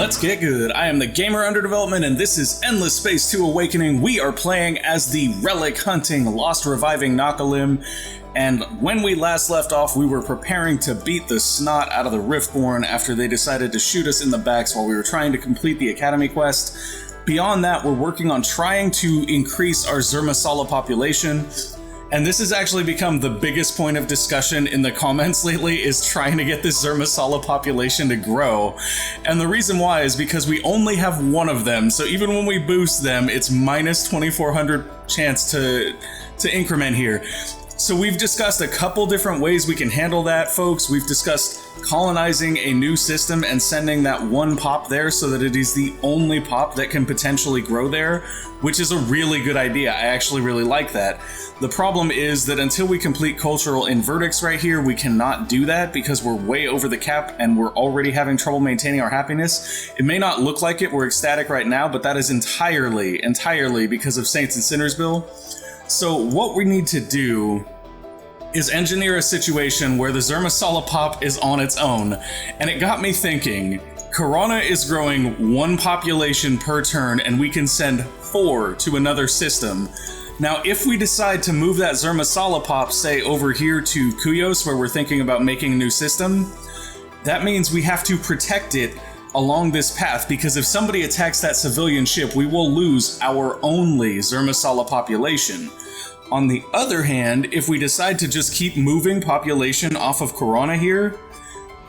Let's get good. I am the Gamer Under Development, and this is Endless Space 2 Awakening. We are playing as the relic hunting, lost reviving Nakalim, and when we last left off, we were preparing to beat the snot out of the Riftborn after they decided to shoot us in the backs while we were trying to complete the Academy quest. Beyond that, we're working on trying to increase our Zermasala population. And this has actually become the biggest point of discussion in the comments lately, is trying to get this Zermasala population to grow. And the reason why is because we only have one of them, so even when we boost them, it's minus 2400 chance to increment here. So we've discussed a couple different ways we can handle that, folks. We've discussed colonizing a new system and sending that one pop there so that it is the only pop that can potentially grow there, which is a really good idea. I actually really like that. The problem is that until we complete cultural inverdicts right here, we cannot do that because we're way over the cap and we're already having trouble maintaining our happiness. It may not look like it, we're ecstatic right now, but that is entirely because of Saints and Sinners Bill. So what we need to do is engineer a situation where the Zermasala pop is on its own. And it got me thinking, Corona is growing one population per turn and we can send 4 to another system. Now, if we decide to move that Zermasala pop, say, over here to Kuyos, where we're thinking about making a new system, that means we have to protect it along this path, because if somebody attacks that civilian ship, we will lose our only Zermasala population. On the other hand, if we decide to just keep moving population off of Corona here,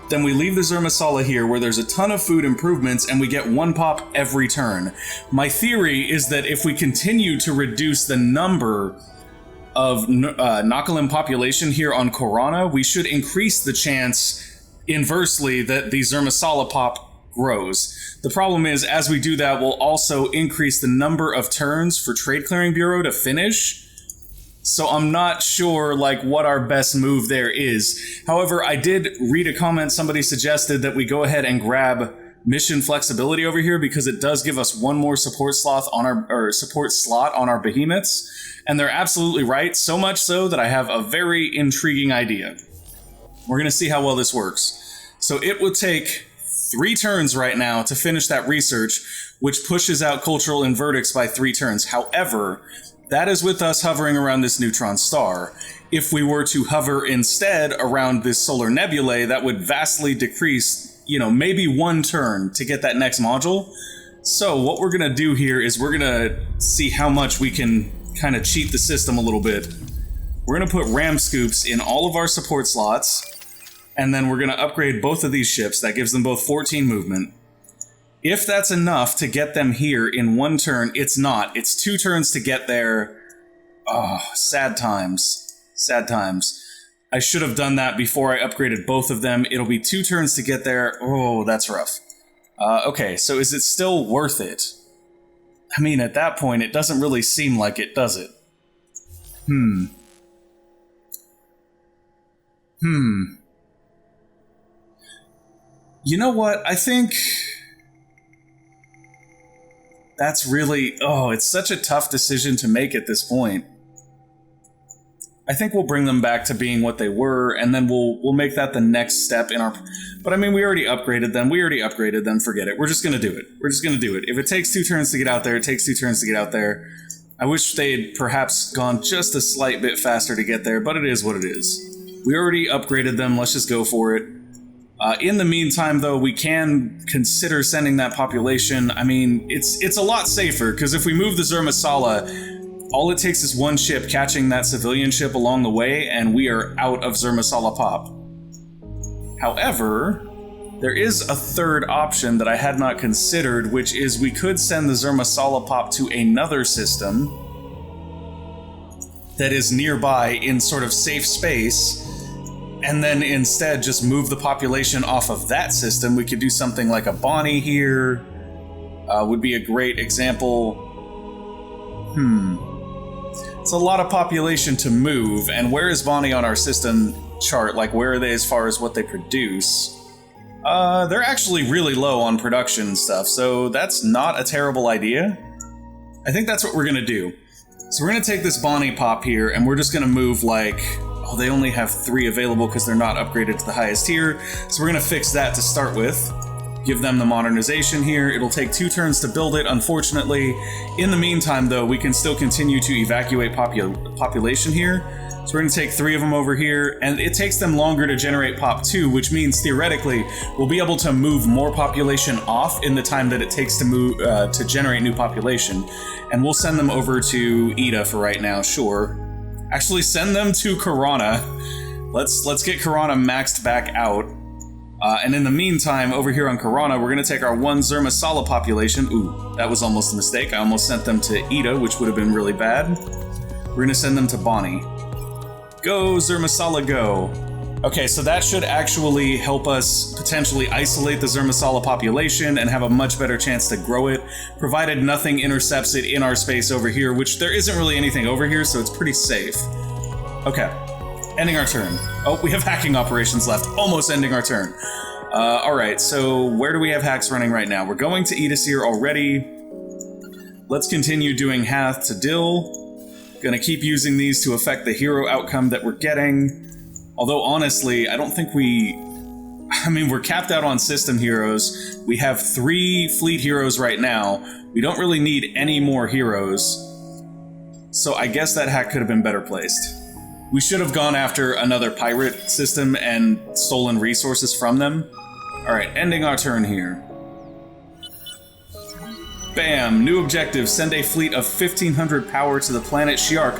then we leave the Zermasala here where there's a ton of food improvements and we get one pop every turn. My theory is that if we continue to reduce the number of Nakalim population here on Corona, we should increase the chance, inversely, that the Zermasala pop grows. The problem is, as we do that, we'll also increase the number of turns for Trade Clearing Bureau to finish. So I'm not sure what our best move there is. However, I did read a comment. Somebody suggested that we go ahead and grab mission flexibility over here because it does give us one more support slot on our behemoths. And they're absolutely right, so much so that I have a very intriguing idea. We're going to see how well this works. So it will take 3 turns right now to finish that research, which pushes out cultural inverdicts by 3 turns. However, that is with us hovering around this neutron star. If we were to hover instead around this solar nebulae, that would vastly decrease, maybe 1 turn to get that next module. So what we're going to do here is we're going to see how much we can kind of cheat the system a little bit. We're going to put ram scoops in all of our support slots, and then we're going to upgrade both of these ships. That gives them both 14 movement. If that's enough to get them here in 1 turn, it's not. It's 2 turns to get there. Oh, sad times. Sad times. I should have done that before I upgraded both of them. It'll be 2 turns to get there. Oh, that's rough. Okay, so is it still worth it? I mean, at that point, it doesn't really seem like it, does it? You know what? I think that's really... it's such a tough decision to make at this point. I think we'll bring them back to being what they were, and then we'll make that the next step in our... But I mean, we already upgraded them. Forget it. We're just going to do it. If it takes 2 turns to get out there, it takes 2 turns to get out there. I wish they'd perhaps gone just a slight bit faster to get there, but it is what it is. We already upgraded them. Let's just go for it. In the meantime, though, we can consider sending that population. I mean, it's a lot safer, because if we move the Zermasala, all it takes is 1 ship catching that civilian ship along the way, and we are out of Zermasala pop. However, there is a third option that I had not considered, which is we could send the Zermasala pop to another system that is nearby in sort of safe space, and then instead just move the population off of that system. We could do something like a Bonnie here. Would be a great example. It's a lot of population to move, and where is Bonnie on our system chart? Where are they as far as what they produce? They're actually really low on production stuff, so that's not a terrible idea. I think that's what we're going to do. So we're going to take this Bonnie pop here, and we're just going to move they only have 3 available because they're not upgraded to the highest tier. So we're going to fix that to start with. give them the modernization here. It'll take 2 turns to build it, unfortunately. In the meantime, though, we can still continue to evacuate population here. So we're going to take 3 of them over here, and it takes them longer to generate Pop 2, which means theoretically we'll be able to move more population off in the time that it takes to move to generate new population. And we'll send them over to Ida for right now, sure. Actually, send them to Karana. Let's get Karana maxed back out. And in the meantime, over here on Karana, we're going to take our 1 Zermasala population. Ooh, that was almost a mistake. I almost sent them to Ida, which would have been really bad. We're going to send them to Bonnie. Go, Zermasala, go. Okay, so that should actually help us potentially isolate the Zermasala population and have a much better chance to grow it, provided nothing intercepts it in our space over here, which there isn't really anything over here, so it's pretty safe. Okay, ending our turn. Oh, we have hacking operations left, almost ending our turn. Alright, so where do we have hacks running right now? We're going to Edisir already. Let's continue doing Hath to Dill. Gonna keep using these to affect the hero outcome that we're getting. Although, honestly, I don't think we're capped out on system heroes. We have 3 fleet heroes right now. We don't really need any more heroes. So I guess that hack could have been better placed. We should have gone after another pirate system and stolen resources from them. Alright, ending our turn here. Bam! New objective, send a fleet of 1,500 power to the planet Shiark.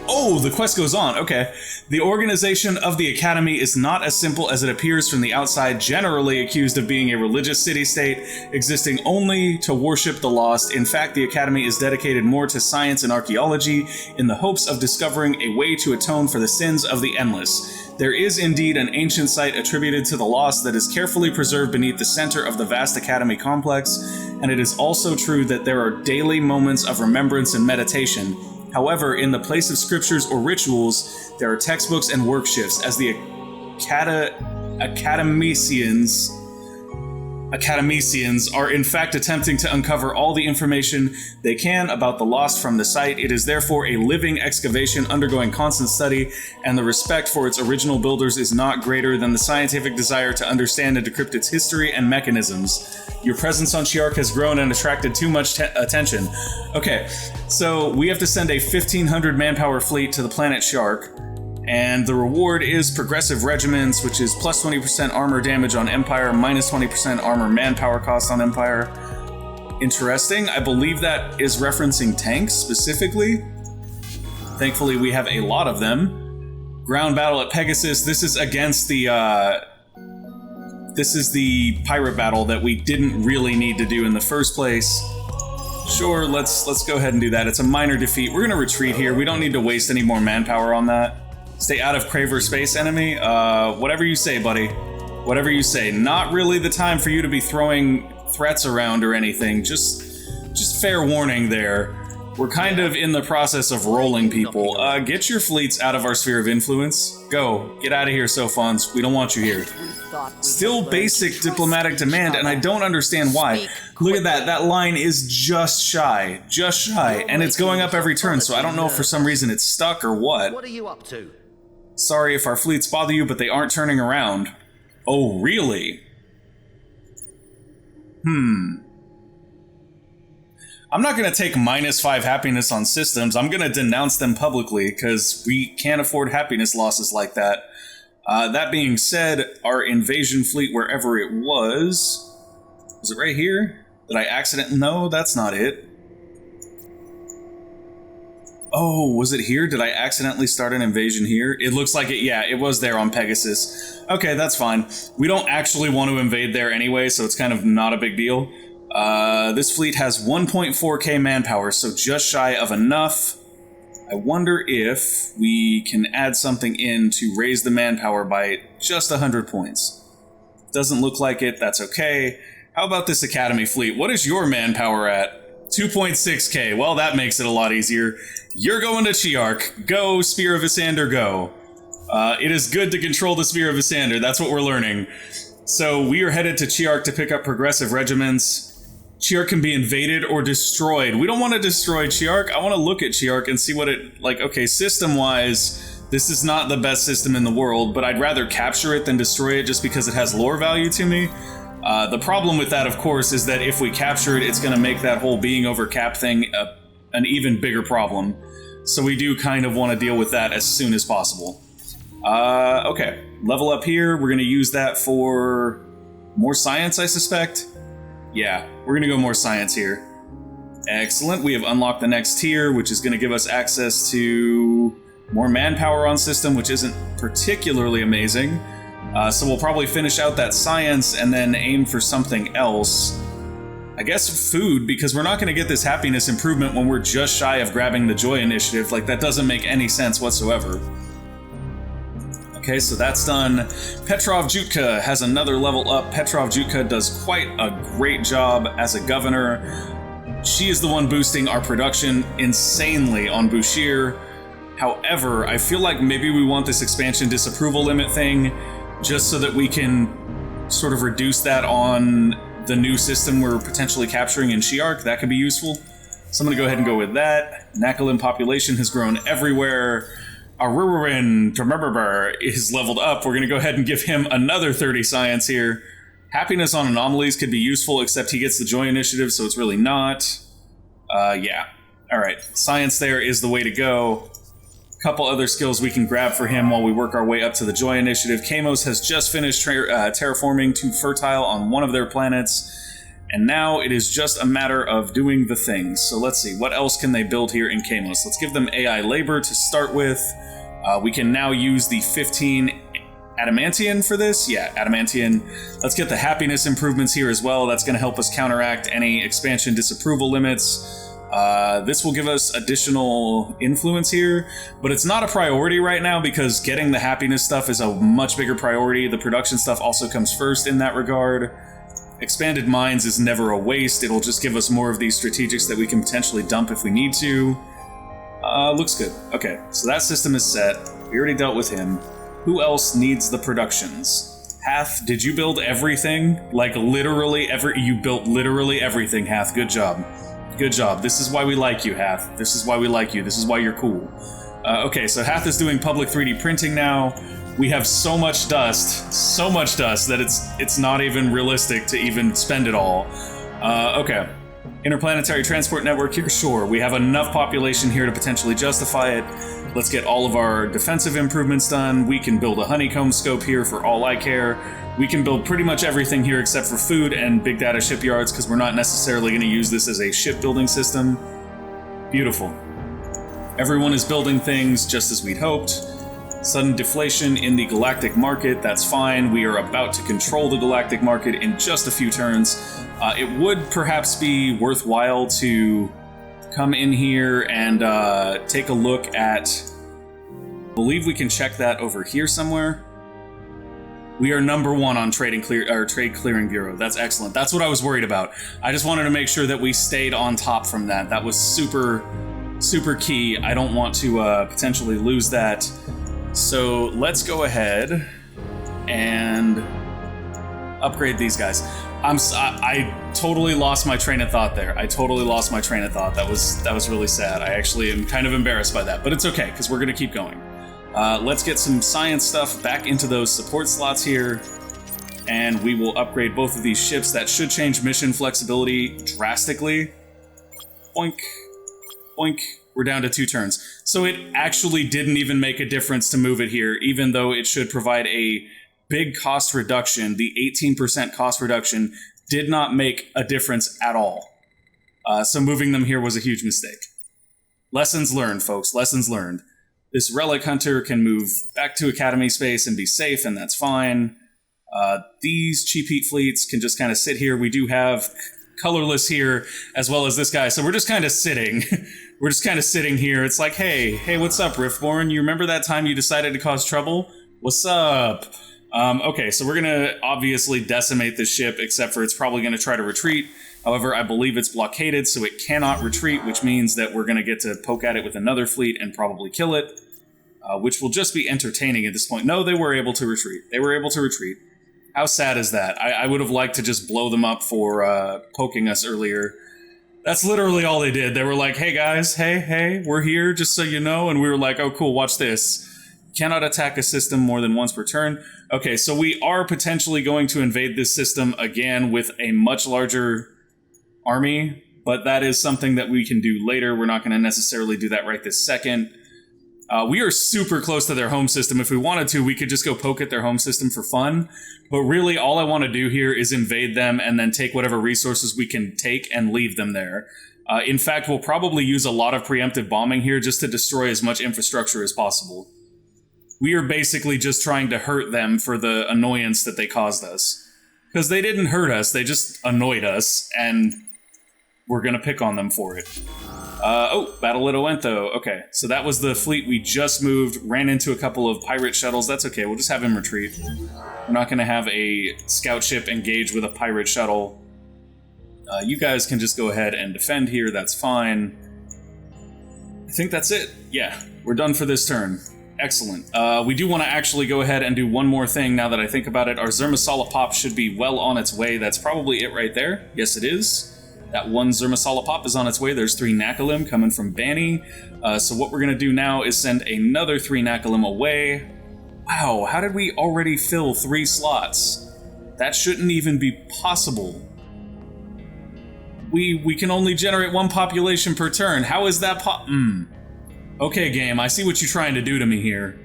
Oh, the quest goes on, okay. The organization of the Academy is not as simple as it appears from the outside, generally accused of being a religious city-state, existing only to worship the lost. In fact, the Academy is dedicated more to science and archaeology in the hopes of discovering a way to atone for the sins of the endless. There is indeed an ancient site attributed to the lost that is carefully preserved beneath the center of the vast Academy complex, and it is also true that there are daily moments of remembrance and meditation. However, in the place of scriptures or rituals, there are textbooks and worksheets, as the Academicians are in fact attempting to uncover all the information they can about the lost from the site. It is therefore a living excavation undergoing constant study, and the respect for its original builders is not greater than the scientific desire to understand and decrypt its history and mechanisms. Your presence on Shiark has grown and attracted too much attention. Okay, so we have to send a 1,500 manpower fleet to the planet Shiark. And the reward is progressive regiments, which is plus 20% armor damage on Empire, minus 20% armor manpower cost on Empire. Interesting. I believe that is referencing tanks specifically. Thankfully, we have a lot of them. Ground battle at Pegasus. This is against the this is the pirate battle that we didn't really need to do in the first place. Sure, let's go ahead and do that. It's a minor defeat. We're gonna retreat here. We don't need to waste any more manpower on that. Stay out of Craver space, enemy. Whatever you say, buddy. Whatever you say. Not really the time for you to be throwing threats around or anything. Just fair warning there. We're kind of in the process of rolling people. Get your fleets out of our sphere of influence. Go. Get out of here, Sophons. We don't want you here. Still basic diplomatic demand, and I don't understand why. Look at that. That line is just shy. Just shy. And it's going up every turn, so I don't know if for some reason it's stuck or what. What are you up to? Sorry if our fleets bother you, but they aren't turning around. Oh, really? I'm not going to take -5 happiness on systems. I'm going to denounce them publicly, because we can't afford happiness losses like that. That being said, our invasion fleet, wherever it was it right here? Did I accidentally? No, that's not it. Oh, was it here? Did I accidentally start an invasion here? It looks like it, yeah, it was there on Pegasus. Okay, that's fine. We don't actually want to invade there anyway, so it's kind of not a big deal. This fleet has 1.4k manpower, so just shy of enough. I wonder if we can add something in to raise the manpower by just 100 points. Doesn't look like it, that's okay. How about this Academy fleet? What is your manpower at? 2.6k, well that makes it a lot easier. You're going to Shiark. Go, Spear of Isyander, go. It is good to control the Spear of Isyander, that's what we're learning. So we are headed to Shiark to pick up progressive regiments. Shiark can be invaded or destroyed. We don't want to destroy Shiark. I want to look at Shiark and see what it, like, okay, system-wise, this is not the best system in the world, but I'd rather capture it than destroy it just because it has lore value to me. The problem with that, of course, is that if we capture it, it's going to make that whole being over cap thing an even bigger problem. So we do kind of want to deal with that as soon as possible. Okay, level up here. We're going to use that for more science, I suspect. Yeah, we're going to go more science here. Excellent. We have unlocked the next tier, which is going to give us access to more manpower on system, which isn't particularly amazing. So we'll probably finish out that science and then aim for something else. I guess food, because we're not going to get this happiness improvement when we're just shy of grabbing the joy initiative. Like, that doesn't make any sense whatsoever. Okay, so that's done. Petrov Jutka has another level up. Petrov Jutka does quite a great job as a governor. She is the one boosting our production insanely on Bushir. However, I feel like maybe we want this expansion disapproval limit thing just so that we can sort of reduce that on the new system we're potentially capturing in Shi'ark. That could be useful. So I'm going to go ahead and go with that. Nakalim population has grown everywhere. Arurin is leveled up. We're going to go ahead and give him another 30 science here. Happiness on anomalies could be useful, except he gets the joy initiative, so it's really not. Yeah. Alright, science there is the way to go. Couple other skills we can grab for him while we work our way up to the joy initiative. Kamos has just finished terraforming to fertile on one of their planets, and now it is just a matter of doing the things. So let's see, what else can they build here in Kamos? Let's give them AI labor to start with. We can now use the 15 Adamantian for this. Yeah, Adamantian. Let's get the happiness improvements here as well. That's going to help us counteract any expansion disapproval limits. This will give us additional influence here, but it's not a priority right now because getting the happiness stuff is a much bigger priority. The production stuff also comes first in that regard. Expanded Minds is never a waste. It'll just give us more of these strategics that we can potentially dump if we need to. Looks good. Okay, so that system is set. We already dealt with him. Who else needs the productions? Hath, did you build everything? Like literally you built literally everything, Hath. Good job. Good job. This is why we like you, Hath. This is why we like you. This is why you're cool. Okay, so Hath is doing public 3D printing now. We have so much dust that it's not even realistic to even spend it all. Okay. Interplanetary transport network here, sure. We have enough population here to potentially justify it. Let's get all of our defensive improvements done. We can build a honeycomb scope here for all I care. We can build pretty much everything here except for food and big data shipyards because we're not necessarily going to use this as a shipbuilding system. Beautiful. Everyone is building things just as we'd hoped. Sudden deflation in the galactic market, that's fine. We are about to control the galactic market in just a few turns. It would perhaps be worthwhile to come in here and take a look at... I believe we can check that over here somewhere. We are number one on Trade Clearing Bureau. That's excellent. That's what I was worried about. I just wanted to make sure that we stayed on top from that. That was super, super key. I don't want to potentially lose that. So let's go ahead and upgrade these guys. I totally lost my train of thought there. That was really sad. I actually am kind of embarrassed by that, but it's okay because we're going to keep going. Let's get some science stuff back into those support slots here, and we will upgrade both of these ships. That should change mission flexibility drastically. Boink. Boink. We're down to 2 turns. So it actually didn't even make a difference to move it here, even though it should provide a big cost reduction. The 18% cost reduction did not make a difference at all. So moving them here was a huge mistake. Lessons learned, folks. Lessons learned. This Relic Hunter can move back to Academy space and be safe, and that's fine. These cheap heat fleets can just kind of sit here. We do have Colorless here, as well as this guy. So we're just kind of sitting. We're just kind of sitting here. It's like, hey, what's up, Riftborn? You remember that time you decided to cause trouble? What's up? Okay, so we're going to obviously decimate this ship, except for it's probably going to try to retreat. However, I believe it's blockaded, so it cannot retreat, which means that we're going to get to poke at it with another fleet and probably kill it, which will just be entertaining at this point. No, they were able to retreat. They were able to retreat. How sad is that? I would have liked to just blow them up for poking us earlier. That's literally all they did. They were like, hey guys, hey, we're here, just so you know. And we were like, oh cool, watch this. Cannot attack a system more than once per turn. Okay, so we are potentially going to invade this system again with a much larger army, but that is something that we can do later. We're not going to necessarily do that right this second. We are super close to their home system. If we wanted to, we could just go poke at their home system for fun. But really, all I want to do here is invade them and then take whatever resources we can take and leave them there. In fact, we'll probably use a lot of preemptive bombing here just to destroy as much infrastructure as possible. We are basically just trying to hurt them for the annoyance that they caused us. Because they didn't hurt us, they just annoyed us, and we're going to pick on them for it. Battle at Oentho. Okay, so that was the fleet we just moved, ran into a couple of pirate shuttles. That's okay, we'll just have him retreat. We're not going to have a scout ship engage with a pirate shuttle. You guys can just go ahead and defend here, that's fine. I think that's it. Yeah, we're done for this turn. Excellent. We do want to actually go ahead and do one more thing now that I think about it. Our Zermasala Pop should be well on its way. That's probably it right there. Yes, it is. That one Zermasala Pop is on its way. There's 3 Nakalim coming from Bani. So what we're going to do now is send another 3 Nakalim away. Wow, how did we already fill 3 slots? That shouldn't even be possible. We can only generate 1 population per turn. How is that Okay, game, I see what you're trying to do to me here.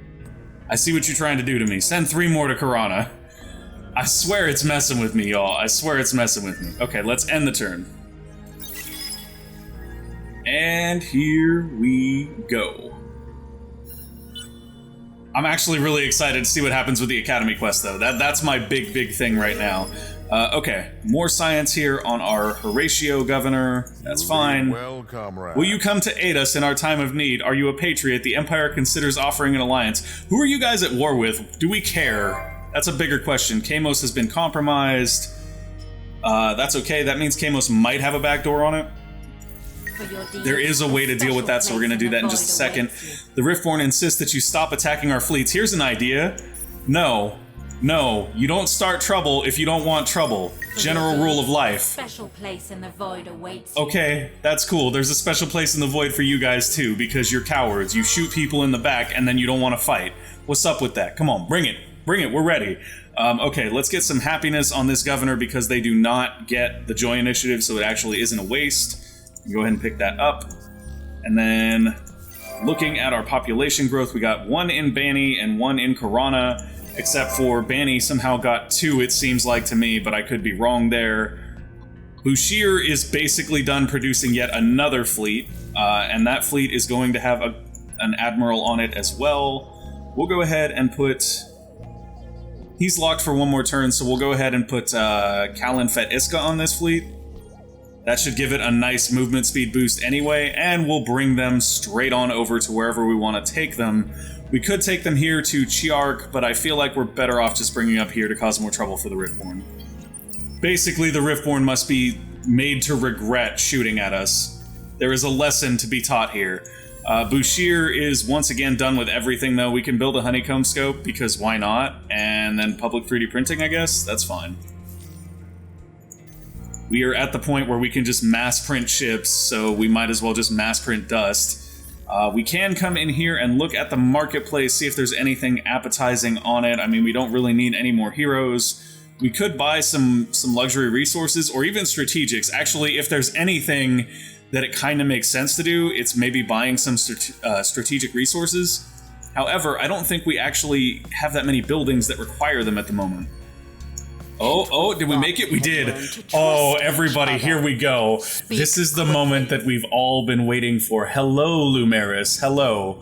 I see what you're trying to do to me. Send 3 more to Karana. I swear it's messing with me, y'all. I swear it's messing with me. Okay, let's end the turn. And here we go. I'm actually really excited to see what happens with the Academy quest, though. That's my big thing right now. Okay, more science here on our Horatio Governor. That's fine. Well, comrade. Will you come to aid us in our time of need? Are you a patriot? The Empire considers offering an alliance. Who are you guys at war with? Do we care? That's a bigger question. Kamos has been compromised. That's okay. That means Kamos might have a backdoor on it. There is a way to deal with that, so we're going to do that in just a second. The Riftborn insist that you stop attacking our fleets. Here's an idea. No, you don't start trouble if you don't want trouble. General rule of life. Special place in the void awaits you. Okay, that's cool. There's a special place in the void for you guys too, because you're cowards. You shoot people in the back and then you don't want to fight. What's up with that? Come on, bring it. We're ready. Okay, let's get some happiness on this governor because they do not get the Joy Initiative, so it actually isn't a waste. Go ahead and pick that up. And then, looking at our population growth, we got 1 in Bani and 1 in Karana, except for Bani somehow got 2, it seems like to me, but I could be wrong there. Bushir is basically done producing yet another fleet, and that fleet is going to have an admiral on it as well. We'll go ahead and put... He's locked for 1 more turn, so we'll go ahead and put Kalin Fet Iska on this fleet. That should give it a nice movement speed boost anyway, and we'll bring them straight on over to wherever we want to take them. We could take them here to Chiark, but I feel like we're better off just bringing up here to cause more trouble for the Riftborn. Basically, the Riftborn must be made to regret shooting at us. There is a lesson to be taught here. Bushir is once again done with everything, though. We can build a honeycomb scope, because why not? And then public 3D printing, I guess? That's fine. We are at the point where we can just mass print ships, so we might as well just mass print dust. We can come in here and look at the marketplace, see if there's anything appetizing on it. I mean, we don't really need any more heroes. We could buy some luxury resources, or even strategics. Actually, if there's anything that it kind of makes sense to do, it's maybe buying some strategic resources. However, I don't think we actually have that many buildings that require them at the moment. Oh, did we make it? We did. Oh, everybody, here we go. This is the moment that we've all been waiting for. Hello, Lumeris. Hello.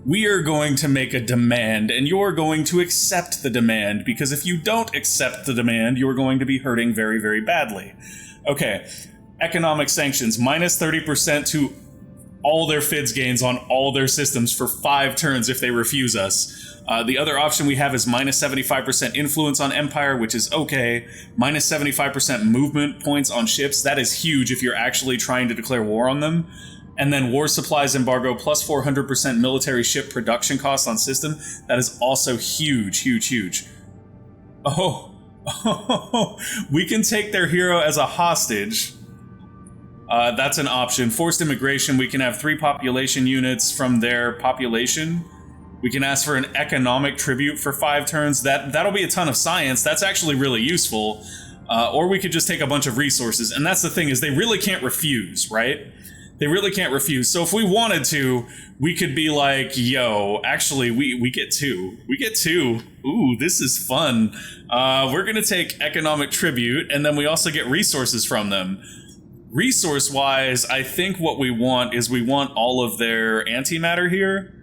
We are going to make a demand, and you're going to accept the demand, because if you don't accept the demand, you're going to be hurting very, very badly. Okay, economic sanctions, minus 30% to all their FIDS gains on all their systems for 5 turns if they refuse us. The other option we have is minus 75% influence on Empire, which is okay. Minus 75% movement points on ships. That is huge if you're actually trying to declare war on them. And then war supplies embargo plus 400% military ship production costs on system. That is also huge. Oh, we can take their hero as a hostage. That's an option. Forced immigration, we can have 3 population units from their population. We can ask for an economic tribute for 5 turns. That'll be a ton of science. That's actually really useful. Or we could just take a bunch of resources. And that's the thing, is they really can't refuse, right? They really can't refuse. So if we wanted to, we could be like, yo, actually, we get 2. We get 2. Ooh, this is fun. We're going to take economic tribute, and then we also get resources from them. Resource-wise, I think what we want is we want all of their antimatter here.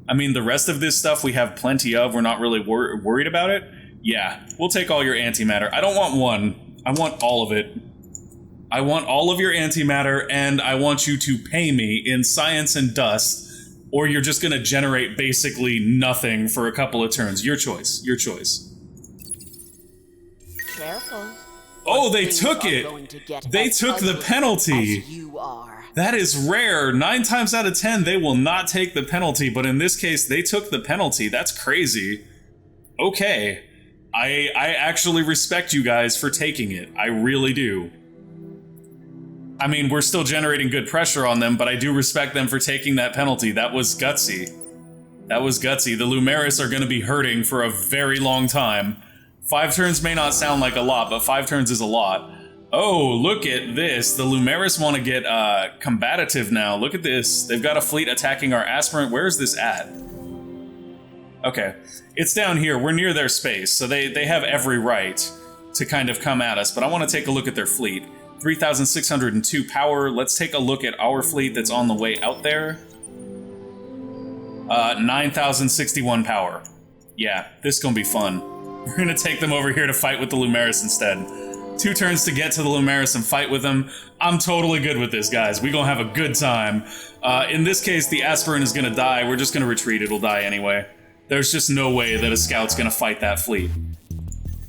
I mean, the rest of this stuff we have plenty of. We're not really worried about it. Yeah, we'll take all your antimatter. I don't want 1. I want all of it. I want all of your antimatter, and I want you to pay me in science and dust, or you're just going to generate basically nothing for a couple of turns. Your choice. Your choice. Careful. Oh, they took it! They took the penalty! That is rare. 9 times out of 10, they will not take the penalty, but in this case, they took the penalty. That's crazy. Okay. I actually respect you guys for taking it. I really do. I mean, we're still generating good pressure on them, but I do respect them for taking that penalty. That was gutsy. That was gutsy. The Lumeris are going to be hurting for a very long time. 5 turns may not sound like a lot, but 5 turns is a lot. Oh, look at this. The Lumeris want to get combative now. Look at this. They've got a fleet attacking our aspirant. Where is this at? Okay. It's down here. We're near their space, so they have every right to kind of come at us, but I want to take a look at their fleet. 3,602 power. Let's take a look at our fleet that's on the way out there. 9,061 power. Yeah, this is gonna be fun. We're gonna take them over here to fight with the Lumeris instead. 2 turns to get to the Lumeris and fight with them. I'm totally good with this, guys. We're gonna have a good time. In this case, the aspirant is gonna die. We're just gonna retreat. It'll die anyway. There's just no way that a scout's gonna fight that fleet.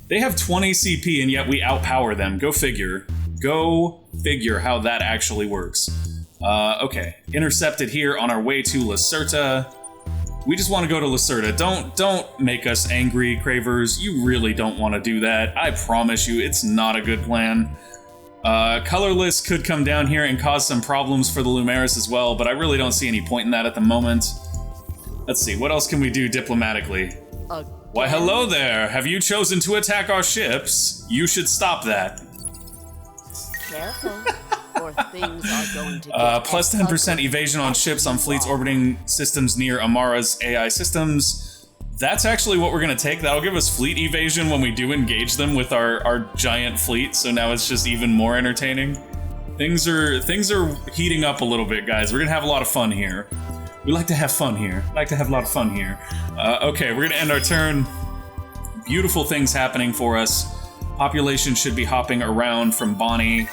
They have 20 CP and yet we outpower them. Go figure. Go figure how that actually works. Okay. Intercepted here on our way to Lacerta. We just want to go to Lacerta. Don't make us angry, Cravers. You really don't want to do that. I promise you, it's not a good plan. Colorless could come down here and cause some problems for the Lumeris as well, but I really don't see any point in that at the moment. Let's see, what else can we do diplomatically? Why, hello there. Have you chosen to attack our ships? You should stop that. Careful, or things are going to get plus 10% evasion on ships on fleets orbiting systems near Amara's AI systems. That's actually what we're going to take. That'll give us fleet evasion when we do engage them with our giant fleet, so now it's just even more entertaining. Things are heating up a little bit, guys. We're going to have a lot of fun here. We like to have fun here. We like to have a lot of fun here. Okay, we're going to end our turn. Beautiful things happening for us. Population should be hopping around from Bonnie.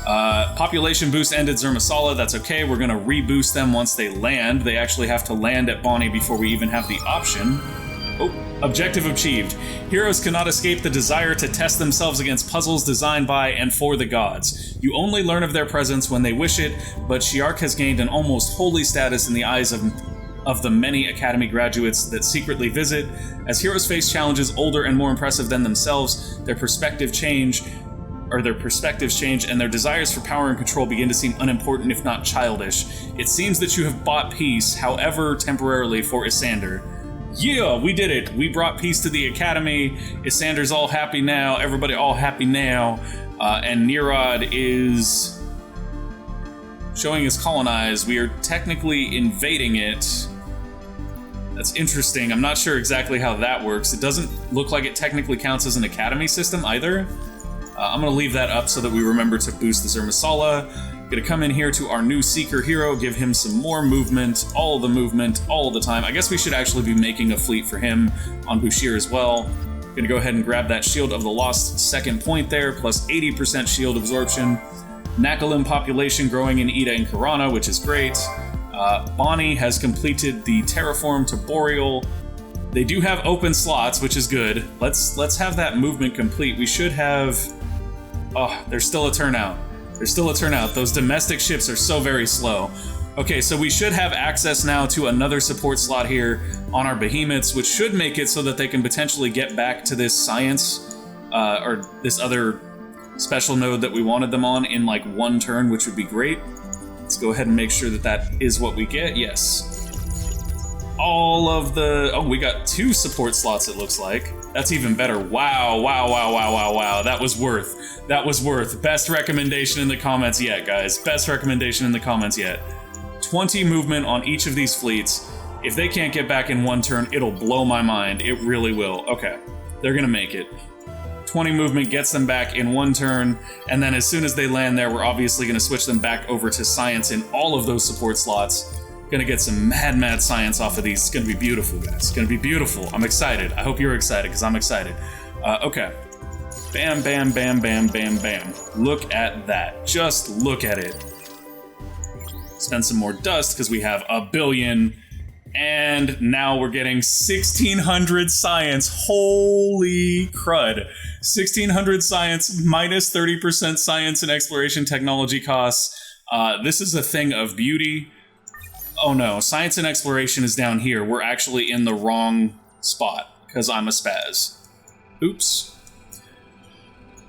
Population boost ended Zermasala. That's okay. We're going to reboost them once they land. They actually have to land at Bonnie before we even have the option. Oh, objective achieved. Heroes cannot escape the desire to test themselves against puzzles designed by and for the gods. You only learn of their presence when they wish it, but Shiark has gained an almost holy status in the eyes of the many Academy graduates that secretly visit. As heroes face challenges older and more impressive than themselves, their perspectives change, and their desires for power and control begin to seem unimportant, if not childish. It seems that you have bought peace, however temporarily, for Isyander. Yeah, we did it. We brought peace to the Academy. Isyander's all happy now. Everybody all happy now. And Nerod is showing his colonized. We are technically invading it. That's interesting. I'm not sure exactly how that works. It doesn't look like it technically counts as an Academy system either. I'm going to leave that up so that we remember to boost the Zermasala. Going to come in here to our new Seeker hero, give him some more movement, all the time. I guess we should actually be making a fleet for him on Bushir as well. Going to go ahead and grab that Shield of the Lost second point there, plus 80% shield absorption. Nakalim population growing in Ida and Karana, which is great. Bonnie has completed the terraform to Boreal. They do have open slots, which is good. Let's have that movement complete. We should have... Oh, there's still a turnout. Those domestic ships are so very slow. Okay, so we should have access now to another support slot here on our behemoths, which should make it so that they can potentially get back to this science, or this other special node that we wanted them on in like one turn, which would be great. Let's go ahead and make sure that that is what we get. Yes. all of the... Oh, we got 2 support slots, it looks like. That's even better. Wow, wow, wow, wow, wow, wow. That was worth. That was worth. Best recommendation in the comments yet, guys. Best recommendation in the comments yet. 20 movement on each of these fleets. If they can't get back in 1 turn, it'll blow my mind. It really will. Okay, they're gonna make it. 20 movement gets them back in 1 turn, and then as soon as they land there, we're obviously gonna switch them back over to science in all of those support slots. Gonna get some mad science off of these. It's gonna be beautiful, guys. It's gonna be beautiful. I'm excited. I hope you're excited, because I'm excited. Okay. Bam, bam, bam, bam, bam, bam. Look at that. Just look at it. Spend some more dust, because we have 1 billion. And now we're getting 1,600 science. Holy crud. 1,600 science, minus 30% science and exploration technology costs. This is a thing of beauty. Oh no, science and exploration is down here. We're actually in the wrong spot, because I'm a spaz. Oops.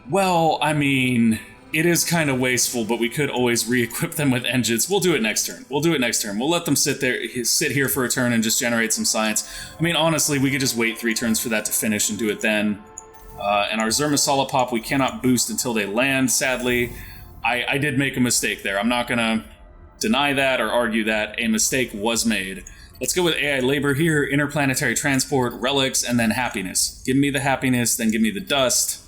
Well, I mean, it is kind of wasteful, but we could always re-equip them with engines. We'll do it next turn. We'll do it next turn. We'll let them sit here for a turn and just generate some science. I mean, honestly, we could just wait 3 turns for that to finish and do it then. And our Zermasala Pop, we cannot boost until they land, sadly. I did make a mistake there. I'm not gonna deny that or argue that. A mistake was made. Let's go with AI labor here, interplanetary transport, relics, and then happiness. Give me the happiness, then give me the dust.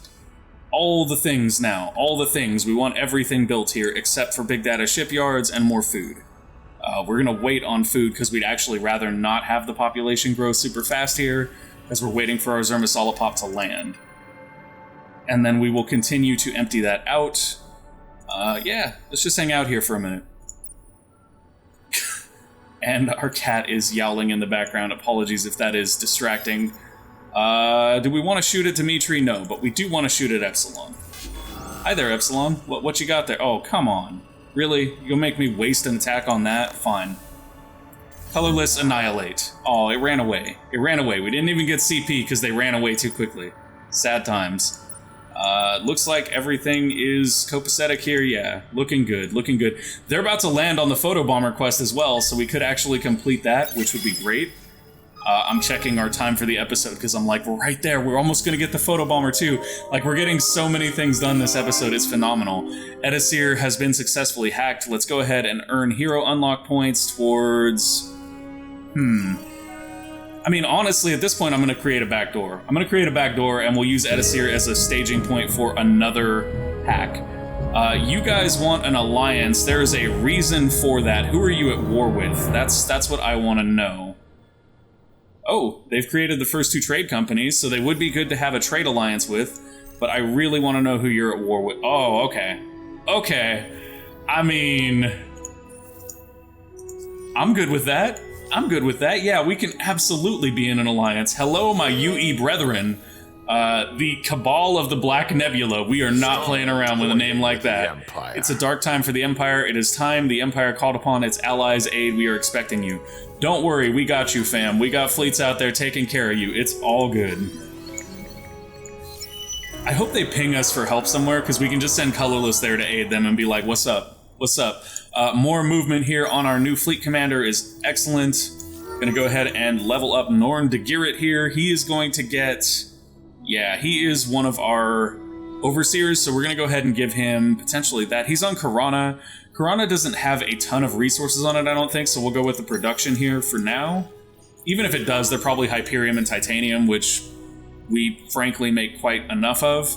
All the things now, all the things. We want everything built here except for big data shipyards and more food. We're gonna wait on food because we'd actually rather not have the population grow super fast here as we're waiting for our Zermasala Pop to land. And then we will continue to empty that out. Yeah, let's just hang out here for a minute. And our cat is yowling in the background. Apologies if that is distracting. Do we want to shoot at Dimitri? No, but we do want to shoot at Epsilon. Hi there, Epsilon. What you got there? Oh, come on. Really? You'll make me waste an attack on that? Fine. Colorless Annihilate. Oh, it ran away. It ran away. We didn't even get CP because they ran away too quickly. Sad times. Looks like everything is copacetic here. Yeah, looking good, looking good. They're about to land on the photobomber quest as well, so we could actually complete that, which would be great. I'm checking our time for the episode because I'm like, we're right there. We're almost going to get the photobomber too. Like, we're getting so many things done this episode. It's phenomenal. Edisir has been successfully hacked. Let's go ahead and earn hero unlock points towards... I mean, honestly, at this point, I'm going to create a backdoor. I'm going to create a backdoor, and we'll use Edisir as a staging point for another hack. You guys want an alliance. There is a reason for that. Who are you at war with? That's what I want to know. Oh, they've created the first 2 trade companies, so they would be good to have a trade alliance with, but I really want to know who you're at war with. Oh, okay. Okay. I mean... I'm good with that. I'm good with that. Yeah, we can absolutely be in an alliance. Hello, my UE brethren. The Cabal of the Black Nebula. We are not playing around with a name like that. It's a dark time for the Empire. It is time the Empire called upon its allies' aid. We are expecting you. Don't worry, we got you, fam. We got fleets out there taking care of you. It's all good. I hope they ping us for help somewhere, because we can just send Colorless there to aid them and be like, what's up? What's up? More movement here on our new fleet commander is excellent. Gonna go ahead and level up Norn de Girit here. He is going to get... Yeah, he is one of our overseers, so we're gonna go ahead and give him potentially that. He's on Karana. Karana doesn't have a ton of resources on it, I don't think, so we'll go with the production here for now. Even if it does, they're probably Hyperium and Titanium, which we frankly make quite enough of.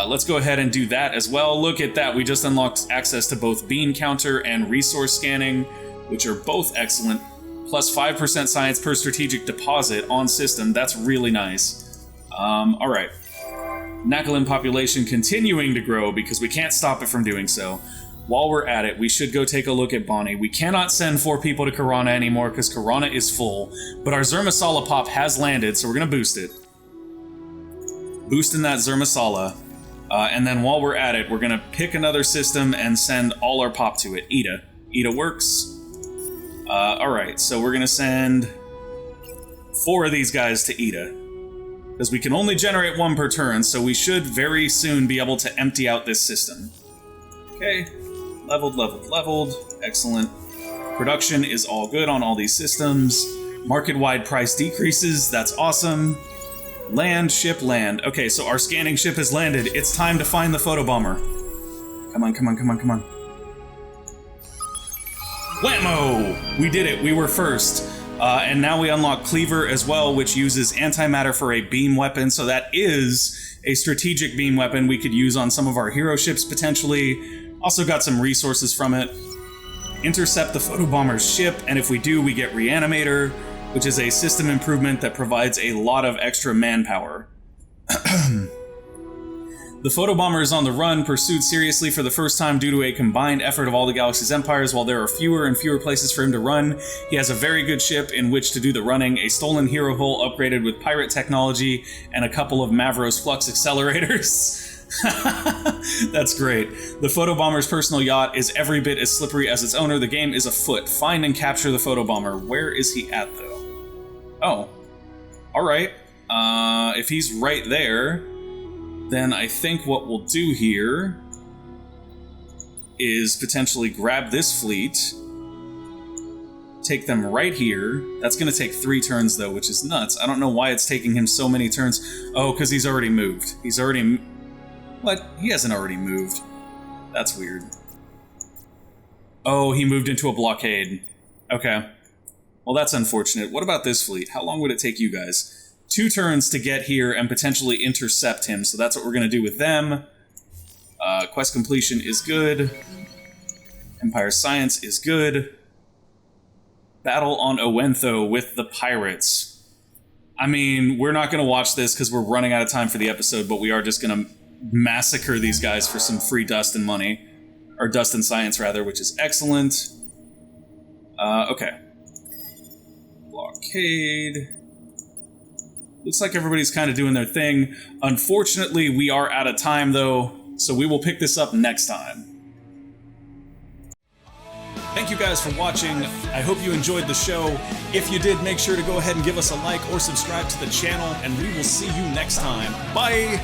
Let's go ahead and do that as well. Look at that, we just unlocked access to both beam counter and resource scanning, which are both excellent. Plus 5% science per strategic deposit on system, that's really nice. Alright. Nakalim population continuing to grow because we can't stop it from doing so. While we're at it, we should go take a look at Bonnie. We cannot send 4 people to Karana anymore because Karana is full, but our Zermasala Pop has landed, so we're going to boost it. Boosting that Zermasala. And then while we're at it, we're going to pick another system and send all our pop to it. Ida. Ida works. Alright, so we're going to send 4 of these guys to Ida. Because we can only generate 1 per turn, so we should very soon be able to empty out this system. Okay. Leveled, leveled, leveled. Excellent. Production is all good on all these systems. Market-wide price decreases. That's awesome. Land, ship, land. Okay, so our scanning ship has landed. It's time to find the photobomber. Come on, come on, come on, come on. Whammo! We did it. We were first. And now we unlock Cleaver as well, which uses antimatter for a beam weapon. So that is a strategic beam weapon we could use on some of our hero ships, potentially. Also got some resources from it. Intercept the photobomber's ship, and if we do, we get Reanimator, which is a system improvement that provides a lot of extra manpower. The photobomber is on the run, pursued seriously for the first time due to a combined effort of all the galaxy's empires. While there are fewer and fewer places for him to run, he has a very good ship in which to do the running, a stolen hero hull upgraded with pirate technology, and a couple of Mavros flux accelerators. That's great. The photobomber's personal yacht is every bit as slippery as its owner. The game is afoot. Find and capture the photobomber. Where is he at, though? Oh. Alright. If he's right there, then I think what we'll do here is potentially grab this fleet, take them right here. That's going to take 3 turns, though, which is nuts. I don't know why it's taking him so many turns. Oh, because he's already moved. He's already... What? He hasn't already moved. That's weird. Oh, he moved into a blockade. Okay. Well, that's unfortunate. What about this fleet? How long would it take you guys? 2 turns to get here and potentially intercept him, so that's what we're going to do with them. Quest completion is good. Empire Science is good. Battle on Owentho with the pirates. I mean, we're not going to watch this because we're running out of time for the episode, but we are just going to massacre these guys for some free dust and money. Or dust and science, rather, which is excellent. Okay. Blockade. Looks like everybody's kind of doing their thing. Unfortunately, we are out of time, though, so we will pick this up next time. Thank you guys for watching. I hope you enjoyed the show. If you did, make sure to go ahead and give us a like or subscribe to the channel, and we will see you next time. Bye!